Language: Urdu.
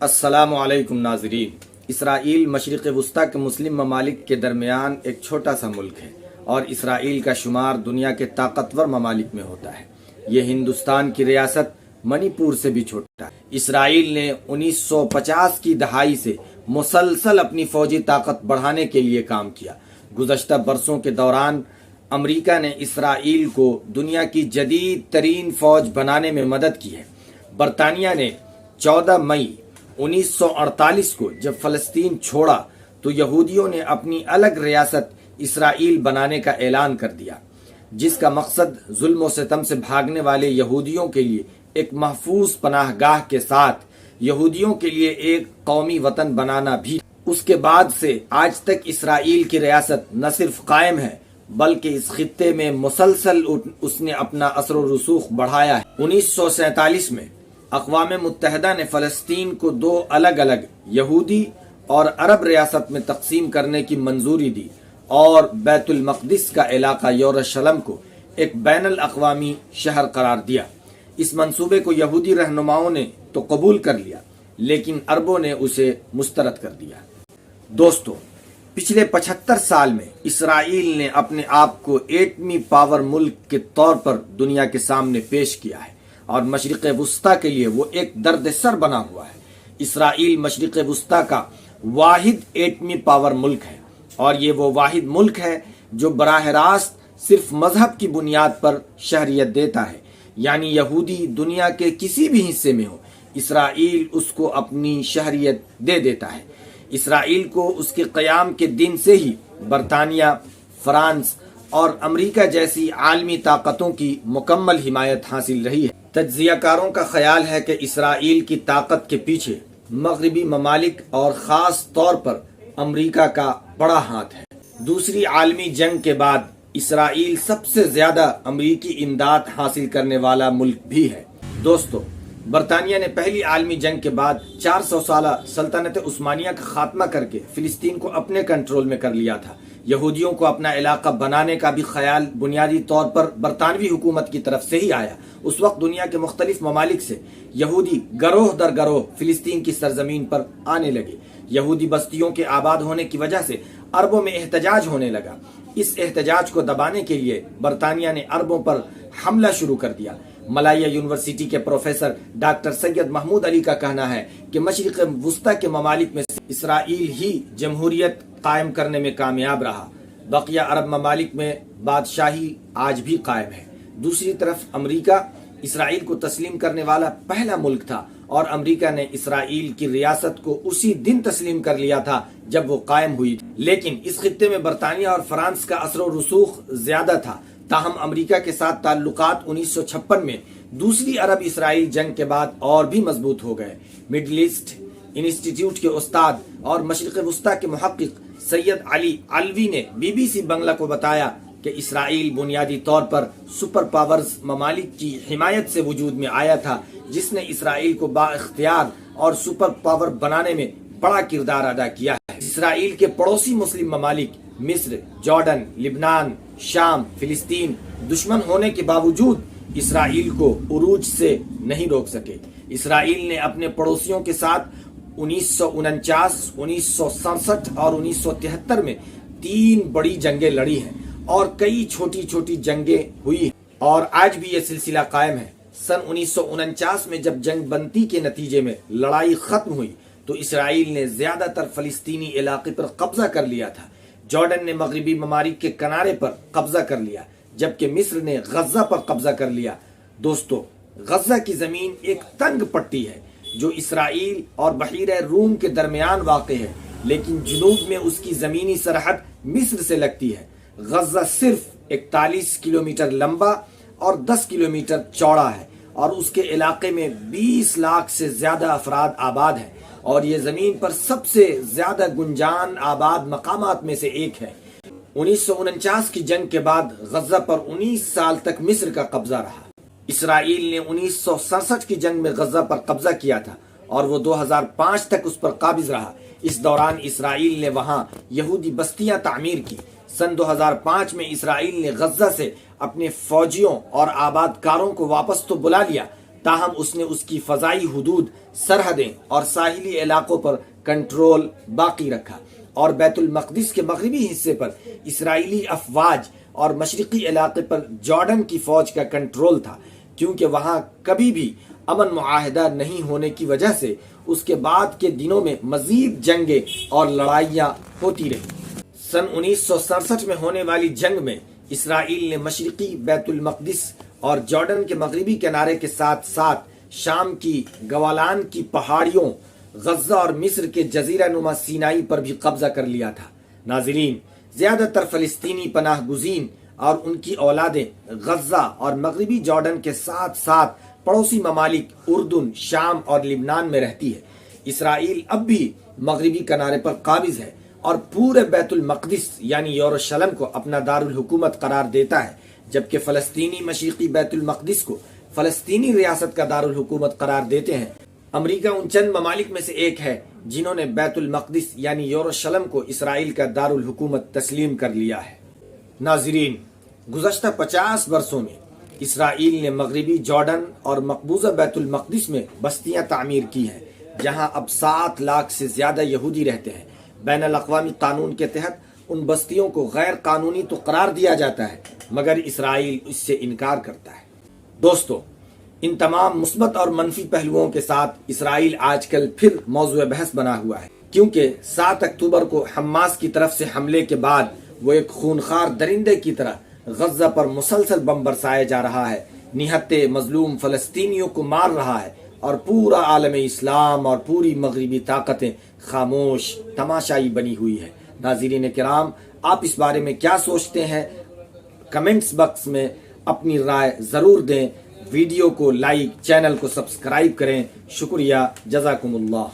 السلام علیکم ناظرین۔ اسرائیل مشرق وسطیٰ کے مسلم ممالک کے درمیان ایک چھوٹا سا ملک ہے اور اسرائیل کا شمار دنیا کے طاقتور ممالک میں ہوتا ہے۔ یہ ہندوستان کی ریاست منی پور سے بھی چھوٹا ہے۔ اسرائیل نے 1950 کی دہائی سے مسلسل اپنی فوجی طاقت بڑھانے کے لیے کام کیا۔ گزشتہ برسوں کے دوران امریکہ نے اسرائیل کو دنیا کی جدید ترین فوج بنانے میں مدد کی ہے۔ برطانیہ نے 14 مئی 1948 کو جب فلسطین چھوڑا تو یہودیوں نے اپنی الگ ریاست اسرائیل بنانے کا اعلان کر دیا، جس کا مقصد ظلم و ستم سے بھاگنے والے یہودیوں کے لیے ایک محفوظ پناہ گاہ کے ساتھ یہودیوں کے لیے ایک قومی وطن بنانا بھی۔ اس کے بعد سے آج تک اسرائیل کی ریاست نہ صرف قائم ہے بلکہ اس خطے میں مسلسل اس نے اپنا اثر و رسوخ بڑھایا ہے۔ 1947 میں اقوام متحدہ نے فلسطین کو دو الگ الگ یہودی اور عرب ریاست میں تقسیم کرنے کی منظوری دی اور بیت المقدس کا علاقہ یروشلم کو ایک بین الاقوامی شہر قرار دیا۔ اس منصوبے کو یہودی رہنماؤں نے تو قبول کر لیا لیکن عربوں نے اسے مسترد کر دیا۔ دوستو، پچھلے 75 سال میں اسرائیل نے اپنے آپ کو ایٹمی پاور ملک کے طور پر دنیا کے سامنے پیش کیا ہے اور مشرق وسطیٰ کے لیے وہ ایک درد سر بنا ہوا ہے۔ اسرائیل مشرق وسطیٰ کا واحد ایٹمی پاور ملک ہے اور یہ وہ واحد ملک ہے جو براہ راست صرف مذہب کی بنیاد پر شہریت دیتا ہے، یعنی یہودی دنیا کے کسی بھی حصے میں ہو، اسرائیل اس کو اپنی شہریت دے دیتا ہے۔ اسرائیل کو اس کے قیام کے دن سے ہی برطانیہ، فرانس اور امریکہ جیسی عالمی طاقتوں کی مکمل حمایت حاصل رہی ہے۔ تجزیہ کاروں کا خیال ہے کہ اسرائیل کی طاقت کے پیچھے مغربی ممالک اور خاص طور پر امریکہ کا بڑا ہاتھ ہے۔ دوسری عالمی جنگ کے بعد اسرائیل سب سے زیادہ امریکی امداد حاصل کرنے والا ملک بھی ہے۔ دوستو، برطانیہ نے پہلی عالمی جنگ کے بعد 400 سالہ سلطنت عثمانیہ کا خاتمہ کر کے فلسطین کو اپنے کنٹرول میں کر لیا تھا۔ یہودیوں کو اپنا علاقہ بنانے کا بھی خیال بنیادی طور پر برطانوی حکومت کی طرف سے ہی آیا۔ اس وقت دنیا کے مختلف ممالک سے یہودی گروہ در گروہ فلسطین کی سرزمین پر آنے لگے۔ یہودی بستیوں کے آباد ہونے کی وجہ سے عربوں میں احتجاج ہونے لگا۔ اس احتجاج کو دبانے کے لیے برطانیہ نے عربوں پر حملہ شروع کر دیا۔ ملایا یونیورسٹی کے پروفیسر ڈاکٹر سید محمود علی کا کہنا ہے کہ مشرق وسطیٰ کے ممالک میں سے اسرائیل ہی جمہوریت قائم کرنے میں کامیاب رہا، بقیہ عرب ممالک میں بادشاہی آج بھی قائم ہے۔ دوسری طرف امریکہ اسرائیل کو تسلیم کرنے والا پہلا ملک تھا اور امریکہ نے اسرائیل کی ریاست کو اسی دن تسلیم کر لیا تھا جب وہ قائم ہوئی تھی۔ لیکن اس خطے میں برطانیہ اور فرانس کا اثر و رسوخ زیادہ تھا۔ تاہم امریکہ کے ساتھ تعلقات 1956 میں دوسری عرب اسرائیل جنگ کے بعد اور بھی مضبوط ہو گئے۔ مڈل ایسٹ انسٹیٹیوٹ کے استاد اور مشرق وسطیٰ کے محقق سید علی علوی نے BBC بنگلہ کو بتایا کہ اسرائیل بنیادی طور پر سپر پاورز ممالک کی حمایت سے وجود میں آیا تھا، جس نے اسرائیل کو با اختیار اور سپر پاور بنانے میں بڑا کردار ادا کیا ہے۔ اسرائیل کے پڑوسی مسلم ممالک مصر، جارڈن، لبنان، شام، فلسطین دشمن ہونے کے باوجود اسرائیل کو عروج سے نہیں روک سکے۔ اسرائیل نے اپنے پڑوسیوں کے ساتھ 1949، 1967 اور 1973 میں 3 بڑی جنگیں لڑی ہیں اور کئی چھوٹی چھوٹی جنگیں ہوئی ہیں اور آج بھی یہ سلسلہ قائم ہے۔ سن 1949 میں جب جنگ بندی کے نتیجے میں لڑائی ختم ہوئی تو اسرائیل نے زیادہ تر فلسطینی علاقے پر قبضہ کر لیا تھا۔ جارڈن نے مغربی ممالک کے کنارے پر قبضہ کر لیا جبکہ مصر نے غزہ پر قبضہ کر لیا۔ دوستو، غزہ کی زمین ایک تنگ پٹی ہے جو اسرائیل اور بحیرہ روم کے درمیان واقع ہے، لیکن جنوب میں اس کی زمینی سرحد مصر سے لگتی ہے۔ غزہ صرف 41 کلومیٹر لمبا اور 10 کلومیٹر چوڑا ہے اور اس کے علاقے میں 20 لاکھ سے زیادہ افراد آباد ہیں اور یہ زمین پر سب سے زیادہ گنجان آباد مقامات میں سے ایک ہے۔ 1949 کی جنگ کے بعد غزہ پر 19 سال تک مصر کا قبضہ رہا۔ اسرائیل نے 1967 کی جنگ میں غزہ پر قبضہ کیا تھا اور وہ 2005 تک اس پر قابض رہا۔ اس دوران اسرائیل نے وہاں یہودی بستیاں تعمیر کی۔ سن 2005 میں اسرائیل نے غزہ سے اپنے فوجیوں اور آباد کاروں کو واپس تو بلا لیا تاہم اس نے اس کی فضائی حدود، سرحدیں اور ساحلی علاقوں پر کنٹرول باقی رکھا، اور بیت المقدس کے مغربی حصے پر اسرائیلی افواج اور مشرقی علاقے پر جارڈن کی فوج کا کنٹرول تھا، کیونکہ وہاں کبھی بھی امن معاہدہ نہیں ہونے کی وجہ سے اس کے بعد کے دنوں میں مزید جنگیں اور لڑائیاں ہوتی رہیں۔ سن 1967 میں ہونے والی جنگ میں اسرائیل نے مشرقی بیت المقدس اور جارڈن کے مغربی کنارے کے ساتھ ساتھ شام کی گولان کی پہاڑیوں، غزہ اور مصر کے جزیرہ نما سینائی پر بھی قبضہ کر لیا تھا۔ ناظرین، زیادہ تر فلسطینی پناہ گزین اور ان کی اولادیں غزہ اور مغربی جارڈن کے ساتھ ساتھ پڑوسی ممالک اردن، شام اور لبنان میں رہتی ہے۔ اسرائیل اب بھی مغربی کنارے پر قابض ہے اور پورے بیت المقدس یعنی یروشلم کو اپنا دارالحکومت قرار دیتا ہے، جبکہ فلسطینی مشرقی بیت المقدس کو فلسطینی ریاست کا دارالحکومت قرار دیتے ہیں۔ امریکہ ان چند ممالک میں سے ایک ہے جنہوں نے بیت المقدس یعنی یروشلم کو اسرائیل کا دارالحکومت تسلیم کر لیا ہے۔ ناظرین، گزشتہ 50 برسوں میں اسرائیل نے مغربی جارڈن اور مقبوضہ بیت المقدس میں بستیاں تعمیر کی ہیں، جہاں اب 7 لاکھ سے زیادہ یہودی رہتے ہیں۔ بین الاقوامی قانون کے تحت ان بستیوں کو غیر قانونی تو قرار دیا جاتا ہے، مگر اسرائیل اس سے انکار کرتا ہے۔ دوستو، ان تمام مثبت اور منفی پہلوؤں کے ساتھ اسرائیل آج کل پھر موضوع بحث بنا ہوا ہے، کیونکہ 7 اکتوبر کو حماس کی طرف سے حملے کے بعد وہ ایک خونخوار درندے کی طرح غزہ پر مسلسل بم برسایا جا رہا ہے، نہتے مظلوم فلسطینیوں کو مار رہا ہے، اور پورا عالم اسلام اور پوری مغربی طاقتیں خاموش تماشائی بنی ہوئی ہے۔ ناظرین کرام، آپ اس بارے میں کیا سوچتے ہیں؟ کمنٹس باکس میں اپنی رائے ضرور دیں۔ ویڈیو کو لائک، چینل کو سبسکرائب کریں۔ شکریہ، جزاکم اللہ۔